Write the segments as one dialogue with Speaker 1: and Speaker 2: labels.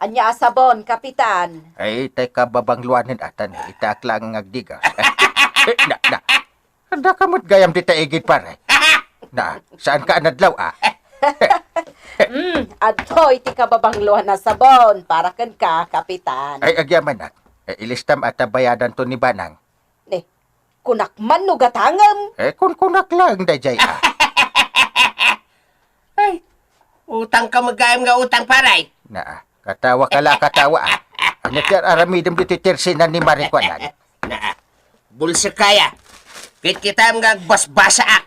Speaker 1: Anya sabon, kapitan.
Speaker 2: Ay, teka babangluanin atan. Itak lang ngagdiga. Na. Handa ka mo't gayam di taigid pare. Na, saan ka anadlaw
Speaker 1: Adto iti kababangluan na sabon para kan ka, kapitan.
Speaker 2: Ay, agyaman na. Ilistam at bayadan to ni Banang.
Speaker 1: Kunakman no gatangam.
Speaker 2: Kung kunak lang, dayjay
Speaker 3: Ay, utang ka magayam nga utang paray.
Speaker 2: Na, katawa katawa Ano tiyan aramidam dito tirsinan ni Marikwanan?
Speaker 3: Na, bulsa kaya. Kit kitam nga basbasa ak.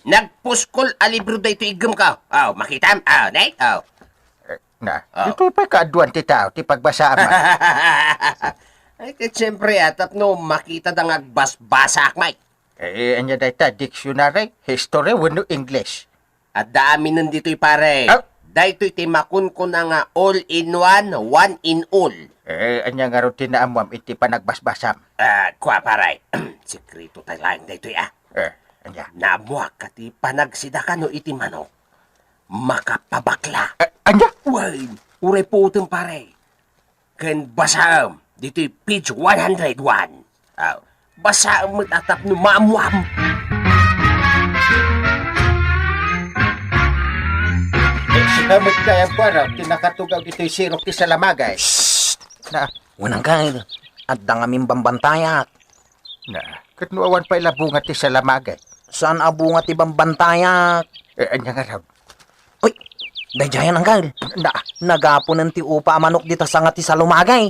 Speaker 3: Nagpuskol a libro da ito igam ka. Makitam? Nay?
Speaker 2: Na, dito pa kaaduan ti tao, ti pagbasa man.
Speaker 3: Ay, kat siyempre atap no, makita da nga basbasa ak, Mike.
Speaker 2: Anya dayta, dictionary, history, wano English.
Speaker 3: At dami nandito'y pare. Dahito iti makun ko na nga all-in-one, one-in-all.
Speaker 2: Anya nga rin tinaamwam, iti panagbasbasam.
Speaker 3: Kwa paray. Sikrito tayo lang dahito'y
Speaker 2: Anya.
Speaker 3: Namuak kati panagsida no iti manok. Makapabakla.
Speaker 2: Anya?
Speaker 3: Uy, uray po utang pare. Ken basam, dito'y page 101. Basam mo't atap no maamuam.
Speaker 2: Sinamot kaya po araw, tinakatugaw dito'y sirok ti Salamagay.
Speaker 4: Shhh!
Speaker 2: Na,
Speaker 4: Unang kail. At dangamin bambantayak.
Speaker 2: katnuawan pa ilabungat ti Salamagay.
Speaker 4: Saan abungat ibang bantayak?
Speaker 2: Anya nga raw.
Speaker 4: Uy! Dayjayan ang kail. Nagapunan ti upa manok dita sa nga ti salumagay.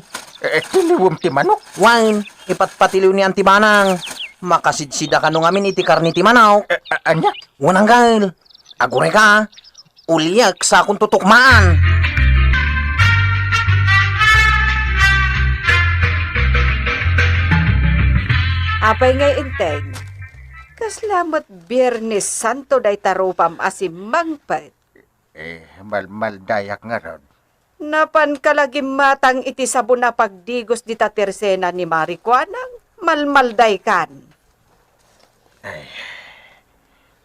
Speaker 2: Tiliwom ti manok.
Speaker 4: Wine, ipatpatiliw ni Antibanang. Makasidsida ka nung amin iti karni ti manaw.
Speaker 2: Anya?
Speaker 4: Unang kail. Agure ka. Uliyak sa akong tutukmaan.
Speaker 1: Apay ngay inteng. Kaslamat Biyernes Santo day tarupam asim mangpet.
Speaker 2: Maldayak nga raw.
Speaker 1: Napan kalagim matang iti sabon na pagdigos di tatersena ni Marikwanang malmalday kan.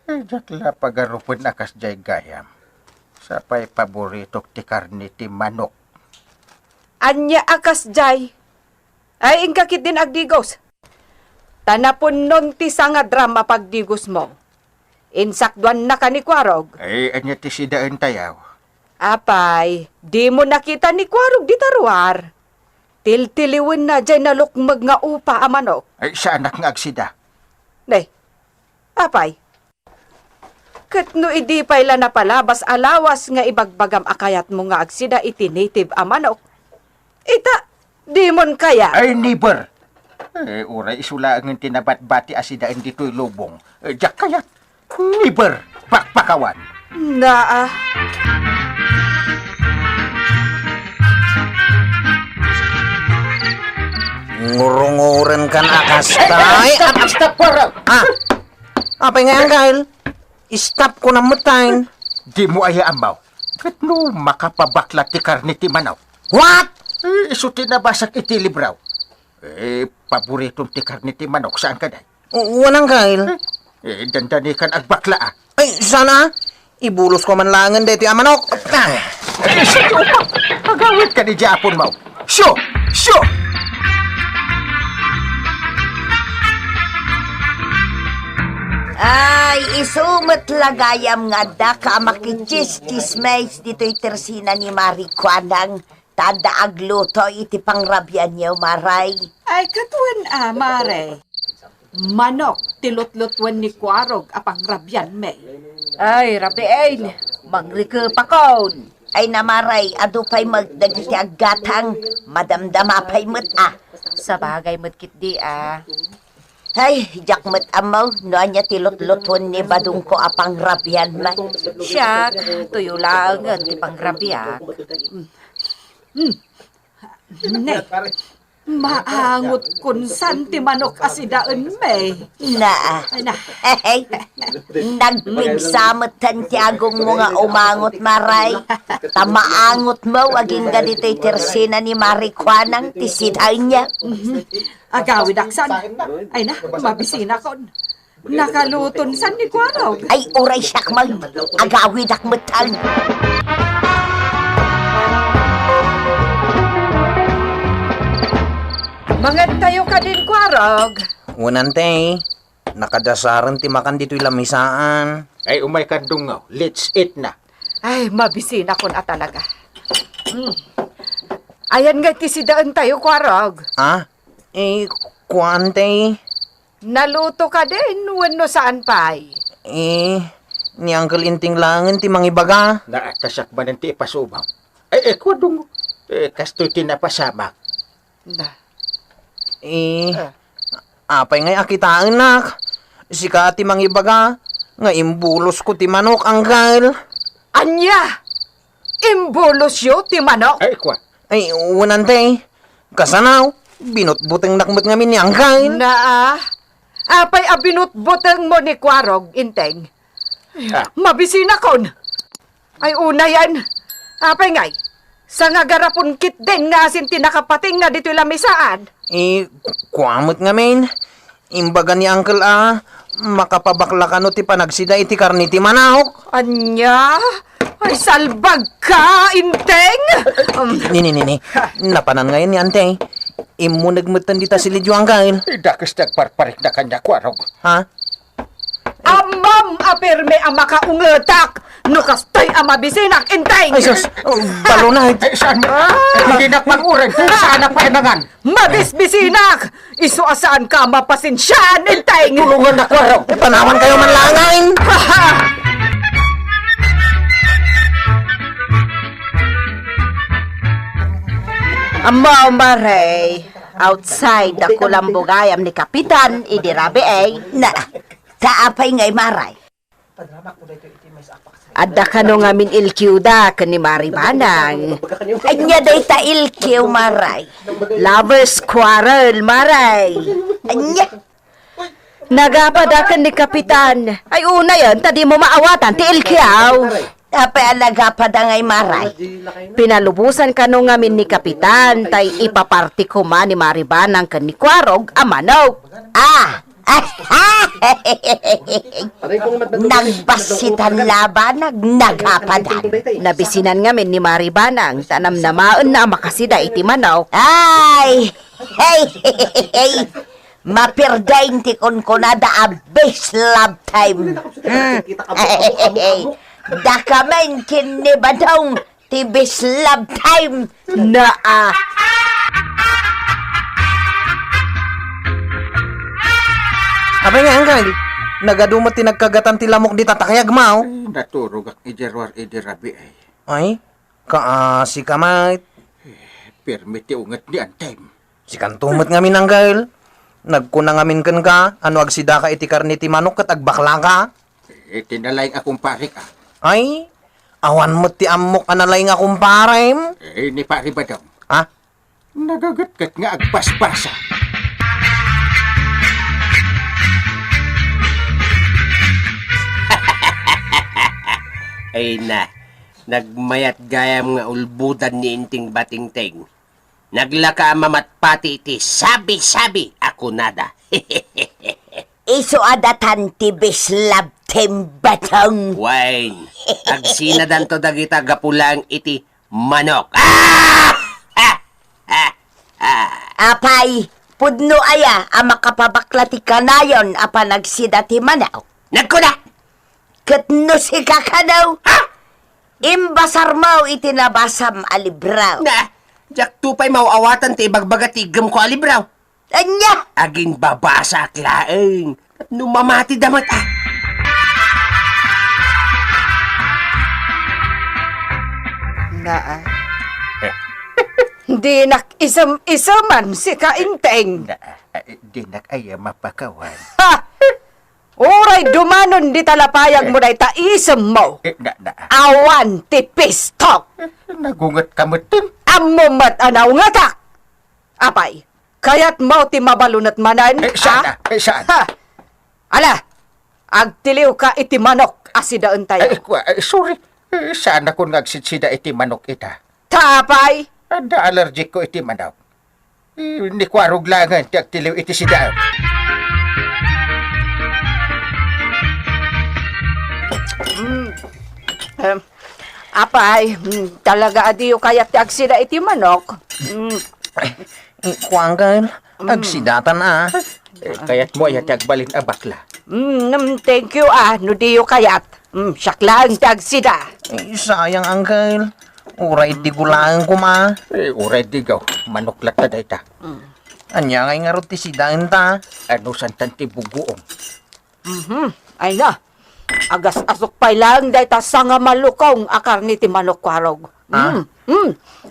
Speaker 2: Jakla pagarupon akas jay gayam. Sapay paborito ti karni ti manok.
Speaker 1: Anya akas jay. Ay ingkakit din agdigos. Tanapon nun ti nga drama pagdigos mo. Insakduan na ka ni Kwarog.
Speaker 2: Anya ti sidaan tayaw.
Speaker 1: Apay, di mo nakita ni Kwarog di taruar. Tiltiliwin na dyan nalukmag nga upa a manok.
Speaker 2: Sa anak nga agsida.
Speaker 1: Apay. Kat no idi payla na palabas alawas nga ibagbagam akayat mo nga agsida iti native a manok. Ita, di mon kaya.
Speaker 2: Ay, neighbor. Uray isula ang tinabat-bati asidaan dito'y lubong. Diyak kayat. Neighbor, pakpakawan.
Speaker 1: Naa.
Speaker 4: Ngurunguran ka na akastay.
Speaker 2: Stop, Kwarog.
Speaker 4: Apay nga ang kail. Stop ko na matayin.
Speaker 2: Di mo aya amaw. Kat no makapabakla ti karni ti manaw.
Speaker 4: What?
Speaker 2: Iso tinabasak iti libraw. Paboritong ti karni ti manok. Saan ka day?
Speaker 4: Wanang kail.
Speaker 2: Dandani kan agbakla
Speaker 4: Ay, sana. Ibulos ko man langan dito ang manok.
Speaker 2: Sige upa. Pagawit ka ni Japon mo. Syo!
Speaker 5: Ay, isumat lagayam nga da ka makichistismays dito'y tersina ni Marikwanang. Tada agluto iti pangrabyan niyo, Maray.
Speaker 1: Ay, katuan Mare. Manok, tilutlutwan ni Kwarog apang rabyan me.
Speaker 5: Ay, Rabiel, magrike pakon. Ay namaray, adu pa'y magdagiti aggatang, madamdama pa'y
Speaker 1: Sa bagay mo't di
Speaker 5: Ay, jak amaw, no anya tilot-luton ni badung ko apang rabyan may.
Speaker 1: Siyak, tuyo lang ti pangrabyak. Ne, maangot kun san ti manok asidaan me.
Speaker 5: Na, hey, nagmigsamatan ti agong mo nga umangot, Maray. Tamaangot mo, aging ganito'y tersina ni Marikwanang ti siday niya.
Speaker 1: Agawid aksan. Ay na, mabisina kon. Nakaluton san ni Kwarog.
Speaker 5: Ay, uray siyak mag agawid akmatan.
Speaker 1: Mangan tayo ka din, Kwarog.
Speaker 4: Unan te, nakadasaran ti makan dito'y lamisaan.
Speaker 2: Ay, umay kandungaw. Let's eat na.
Speaker 1: Ay, mabisin ako na talaga. Ayan nga tisidaan tayo, Kwarog.
Speaker 4: Ah, kuan te,
Speaker 1: Naluto ka din, wano saan pa'y.
Speaker 4: ni Uncle Inting langan ti mangibaga.
Speaker 2: Naatasak ba ng ti ipasubaw? Kwadungo. Kasto'y tinapasamak.
Speaker 1: Na.
Speaker 4: Apay ngay akitaan nak. Sika ti mangibaga, nga imbulos ko ti manok, Uncle.
Speaker 1: Anya! Imbulos yo, ti manok.
Speaker 2: Kwa.
Speaker 4: Ay, unan te, kasanaw, binutbuteng nakmut ngamin ni Uncle.
Speaker 1: Na apay abinut-butang mo ni Kwarog, Inteng. Mabisin akon. Ay, una yan. Apay ngay, sa nga garapon kit din nga asin tinakapating nga dito lamisaan.
Speaker 4: Kuamot ngamin. Imbaga ni Uncle makapabakla ka no ti panagsida iti karni ti manok.
Speaker 1: Anya? Ay, salbag ka, Inteng!
Speaker 4: Nini, napanan ngayon ni ante. Imo nagmutan dita si Lidyo Uncle.
Speaker 2: Dakas nagparparik na kanya, Kwarog.
Speaker 4: Ha?
Speaker 1: Amam apirme ang makaungetak! Nukastoy ang mabisinak, Inteng!
Speaker 4: Ay, sus, balo na.
Speaker 2: Saan mo? Hindi na pag-uran. Saan na painangan?
Speaker 1: Mabisbisinak! Isuasaan ka mapasensyahan, Inteng!
Speaker 2: Tulungan na, Kwarog.
Speaker 4: Panaman kayo manlangain.
Speaker 5: Amo maray, outside ako lang bugayam ni Kapitan, idirabi na, kaapay ngay maray. Adda ka no ngamin ilkiuda ka ni Maribanang. Anya day ta ilkiw maray. Lovers quarrel maray. Anya.
Speaker 1: Nagapadakan ni Kapitan. Ay, una yan, tadi mo maawatan, ti ilkiaw.
Speaker 5: Apay alagapada ngay maray.
Speaker 1: Pinalubusan ka no ngamin ni Kapitan, tay ipaparti ko man ni Maribanang kan ni Kwarog, amanog.
Speaker 5: Nagbasitan laban, nagapadan.
Speaker 1: Nabisinan ngamin ni Maribanang, tanam na maun na makasida iti manaw.
Speaker 5: Ay! Hey! Mapirdain ti kunkunada a best love time. Dakamen kinibadong ti best love time na
Speaker 4: Apay nga, Uncle. Nagadumot ti nagkagatan ti lamok di tatakayag mao.
Speaker 2: Naturog ang idirwar idirabi ay.
Speaker 4: Ay, kaasi ka mait.
Speaker 2: Permiti ungat ni Antay.
Speaker 4: Si kantumot ngamin, Uncle. Nagkuna ngamin kan ka, ano agsida ka iti karni ti manok kat agbakla ka.
Speaker 2: Tinalay akong parik
Speaker 4: Ay, awan mo ti amok analay nga kumparem.
Speaker 2: Ni pari ba daw?
Speaker 4: Ha?
Speaker 2: Nagagatgat nga agpaspasa.
Speaker 3: Ay na, nagmayat gayam nga ulbudan ni Inting Batingting. Naglaka mamatpati iti sabi-sabi ako nada.
Speaker 5: iso adatan ti best love time batong.
Speaker 3: Wine, agsinadan to dagita gapulang iti manok.
Speaker 5: Apay, pudno aya ang makapabakla ti kanayon apa nagsida ti manaw.
Speaker 3: Nagkuna!
Speaker 5: Katno si kakanaw. Imbasar mo itinabasam alibraw.
Speaker 3: Na, jak tupay mauawatan ti ibagbaga ti igam ko alibraw.
Speaker 5: Anya!
Speaker 3: Aging babasa at laeng. At numamati damat
Speaker 1: Di nak-isam-isaman si Kainteng.
Speaker 2: Di nakaya mapakawan.
Speaker 1: Ha! Uray dumanon di talapayag mo na itaisam mo. Awan ti pistok.
Speaker 2: Nagungat kamutin.
Speaker 1: Amumat anaw nga tak. Apay, kayat mo ti mabalunat manan.
Speaker 2: Saan? Saan?
Speaker 1: Ha! Ala, agtiliw ka iti manok asidaan tayo.
Speaker 2: Sorry. Saan ako nagsitsida iti manok ita?
Speaker 1: Tapay,
Speaker 2: Ada allergic ko iti manok. Ni kwarog langan ti agtiliw iti sida.
Speaker 1: apay, talaga adiyo kayat ti agsida iti manok.
Speaker 4: Iko, Uncle. Agsidatan
Speaker 2: Kaya't mo ay tagbalin a bakla.
Speaker 1: Thank you no diyo kayat. Syaklaan tagsida.
Speaker 4: Sayang, Uncle. Uray di gulaan ko ma.
Speaker 2: Uray digaw, manuklat na dayta.
Speaker 4: Anya ngay nga roti sidaan ta.
Speaker 2: Ano santan ti buguong.
Speaker 1: Ay na. Agas asok pa lang day ta sanga malukong akar ni ti manok kwarog.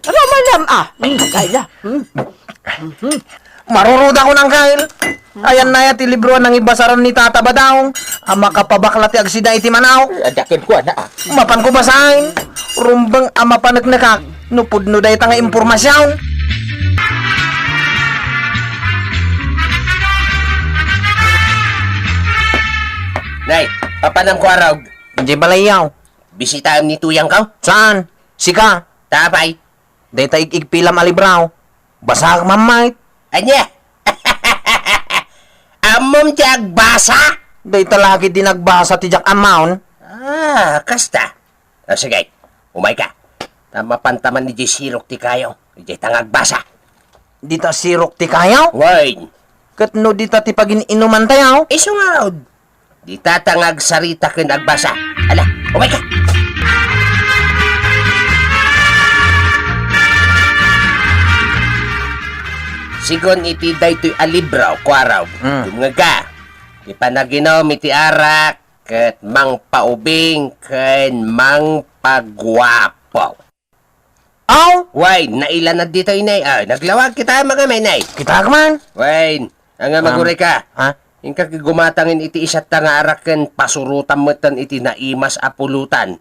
Speaker 1: Ramalam kay na.
Speaker 4: Maruruda ko ng Kyle. Ayan na ti libruan ng ibasaran ni Tata Badaong. Ang makapabakla ti agsida iti manaw.
Speaker 2: Adakin ko na.
Speaker 4: Mapan ko basahin. Rumbang ama panagnakak. Nupudno day ta nga impormasyon.
Speaker 3: Nay, papanam ko araw.
Speaker 4: Di balayaw.
Speaker 3: Bisitaam ni Tuyang ka?
Speaker 4: Saan? Sika.
Speaker 3: Tapay.
Speaker 4: Day ta igpilam alibraw. Basag mamay.
Speaker 3: Anya? Amom tiyag basa?
Speaker 4: Day ta lagi di nagbasa ti jak amount.
Speaker 3: Kasta. Sige, umay ka. Tama pantaman ni Sirok ti kayo. Di tangag basa.
Speaker 4: Di ta sirok ti kayaw.
Speaker 3: Wine.
Speaker 4: Katno di ta ti pagin-inuman tayaw.
Speaker 3: Iso nga raw. Di tatangag sarita ken agbasa. Ala, umay ka. Sigon iti daytoy alibraw ko araw. Dumnga ka. Di pa naginom iti arak ket mang paubing ken mang pagwapo.
Speaker 4: Aw!
Speaker 3: Wine, nailan na dito inay. Naglawag kita mga may
Speaker 4: Kita man.
Speaker 3: Wine, ang maguri ka.
Speaker 4: Ha?
Speaker 3: Ingka gumatangin iti isat nga araken pasurutan metan iti naimas apulutan.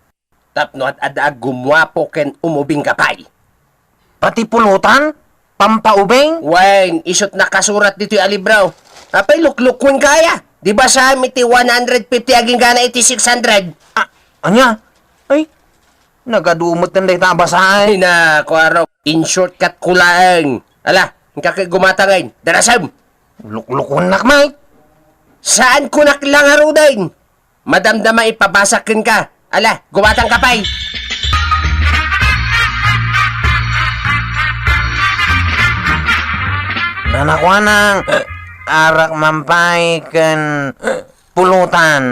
Speaker 3: Tapno at adaag gumwapo ken umubing kapay.
Speaker 4: Pati pulutan? Pampaubing?
Speaker 3: Wine, isot nakasurat dito yung alibraw. Apay luklukwin kaya. Di ba sa iti 150 aging gana iti 600?
Speaker 4: Anya? Ay, nagadumot na day tabasahin.
Speaker 3: Ay na, kuwaro. In shortcut kulaang. Ala, ingka gumatangin. Darasam.
Speaker 4: Luklukon nakmay.
Speaker 3: Saan ko naklang harudain? Madamdama ipabasakin ka. Ala, gumatang kapay.
Speaker 4: Nanakwanang arak mampay ken pulutan.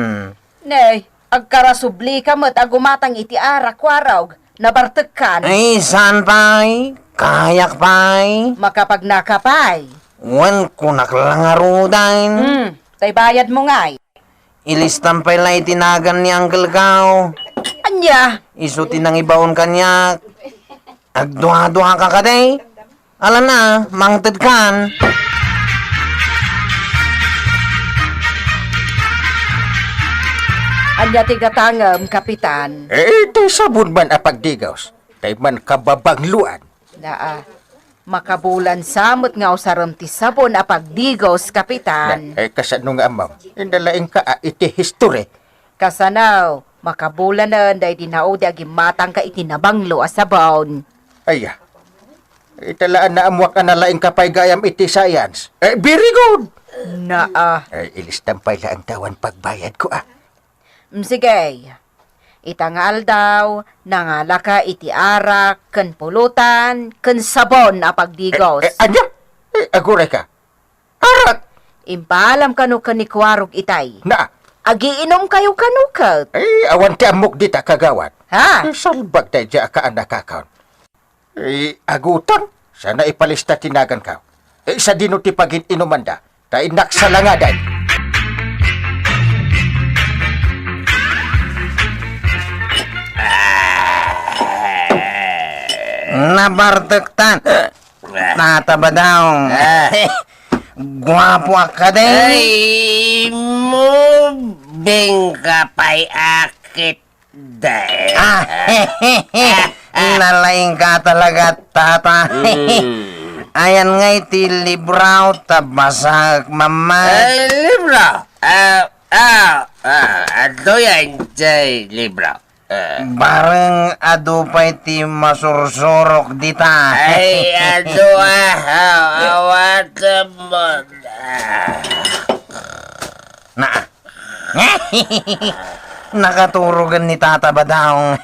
Speaker 1: Nay, agkarasubli ka mo't agumatang iti arak kwarog. Nabartekan.
Speaker 4: Ay, saan pay? Kayak pay?
Speaker 1: Makapagnakapay.
Speaker 4: Wan ko naklangarudain.
Speaker 1: Tay bayad mo ngay.
Speaker 4: Ilistan pay lay tinagan ni Uncle Gao.
Speaker 1: Anya?
Speaker 4: Isuti nang ibaon kanyak. Agduha-duha ka kaday. Ala na, mangted kan.
Speaker 1: Anya tigatangam, kapitan.
Speaker 2: Ito sabon man apagdigaws. Tay man kababangluan.
Speaker 1: Naa, makabulan samot nga usaram ti sabon apagdigos, kapitan.
Speaker 2: Kasanong amaw. Indalaing ka iti history.
Speaker 1: Kasanaw, makabulan na day dinaudi agimatang ka itinabanglo asabon.
Speaker 2: Aya. Italaan na amwak analaing kapay gayam iti science. Very good.
Speaker 1: Naa,
Speaker 2: Ilistang pala ang tawan pagbayad ko
Speaker 1: sige. Itangal daw, nangala ka iti arak, ken pulutan, ken sabon apagdigos.
Speaker 2: Anya? Aguray ka. Arat.
Speaker 1: Impalam kanu kanikwarog itay.
Speaker 2: Na.
Speaker 1: Agiinom kayo kanukat.
Speaker 2: Awan ti amok dita kagawad.
Speaker 1: Ha?
Speaker 2: Salbag tayo dya ka anak kakon. Agutang. Sana ipalista tinagan ka. Sa dino ti pagin inumanda. Tayo naksalangadan.
Speaker 4: Nabartektan. Nataba daw. Gwapo ka day.
Speaker 3: Ay, mo bengkapay akit day.
Speaker 4: Nalaing ka talaga, tata. Ayan nga iti libraw tabasag mamay.
Speaker 3: Libro. Ato yan, jay libro.
Speaker 4: Bareng ado pa iti masursurok dita.
Speaker 3: Ay, ato awat mo.
Speaker 4: Na. Nakaturugan ni Tata Badaong.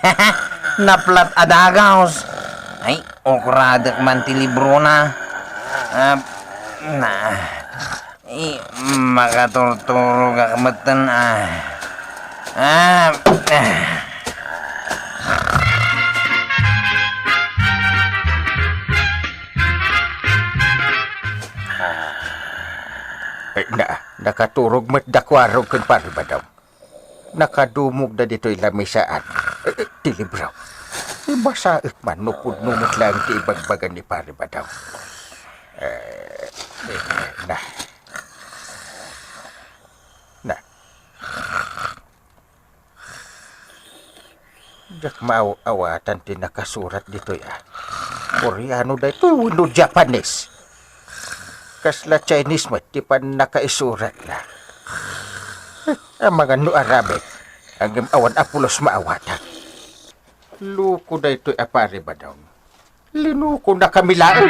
Speaker 4: Naplat adagaos. Ay, okradak man ti libro na. Nah, makaturturo ka kamatan
Speaker 2: Nakaturog mat dakwarog kan Paribadaw. Nakadumog na dito'y lamisaan. Tilibraw. Ibasaik man, nupud-numot lang ti ibagbagan ni Paribadaw. Jak maaw-awatan ti nakasurat dito'y Koreano da ito, wino Japanese. Kasla Chinese mat, di pa nakaisurat na. Ang mga no Arabic, ang awan apulos maawatan. Luko na ito'y Paribadaw. Linuko na kamilaan.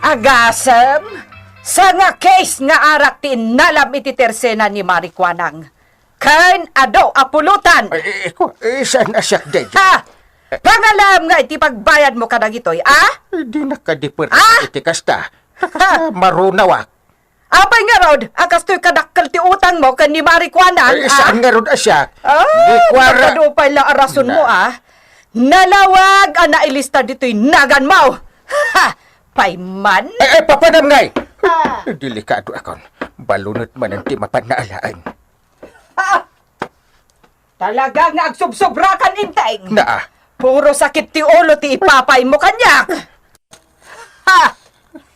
Speaker 1: Agasem, sa nga case nga arak ti nalam iti tersena ni Marikwanang. Kain ado apulutan.
Speaker 2: Saan na siya day?
Speaker 1: Ha? Pangalam nga iti pagbayad mo kadag ito'y,
Speaker 2: Di nakadiper
Speaker 1: Ah!
Speaker 2: iti kasta. Marunawak.
Speaker 1: Apay nga rod, akas to'y kadakkel ti utang mo kan ni Marikwanang,
Speaker 2: Saan nga ron asya?
Speaker 1: Nakadupay la arason mo, Nalawag, nailista dito'y nagan mo. Ha! Payman?
Speaker 2: Papanam ngay! Delikado akon. Balunot man ang timapan na alaan.
Speaker 1: Talaga nga agsubsobrakan inteng.
Speaker 2: Naa.
Speaker 1: Puro sakit ti ulo ti ipapay mo kanyak. Ha!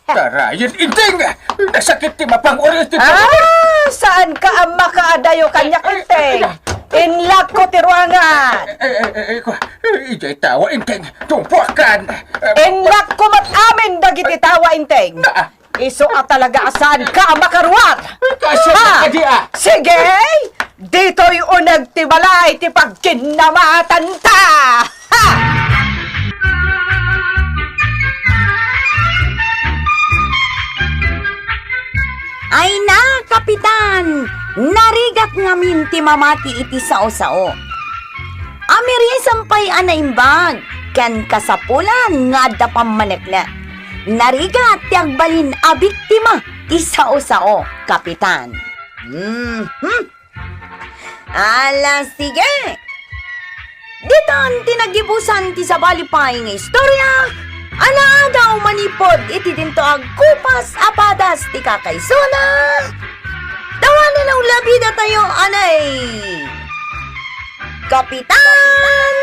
Speaker 2: Tarayan, inteng! Nasakit timapang oras dito.
Speaker 1: Saan ka ang makaadayo kanyak inteng? Inlag ko ti ruangan.
Speaker 2: Ijay tawa, inteng. Tumpuakan.
Speaker 1: Inlag ko amin dagiti tawa inteng. Iso at talaga saan ka ang makaruat.
Speaker 2: Kasi nakadiya.
Speaker 1: Sige! Dito'y unag ti balay ti pagkinamatan ta! Ha!
Speaker 5: Ay na, Kapitan! Narigat ngamin ti mamati iti sao-sao. Amiri sampay anaimbag, kan kasapulan nga adda pamanekna. Narigat ti agbalin a biktima ti sao-sao, Kapitan. Ala, sige! Dito ang tinagibusan ti sabalipay nga istorya. Ana daw manipod iti dinto agkupas apadas ti kakaysona. Tawanan ang labida tayo, anay! Kapitan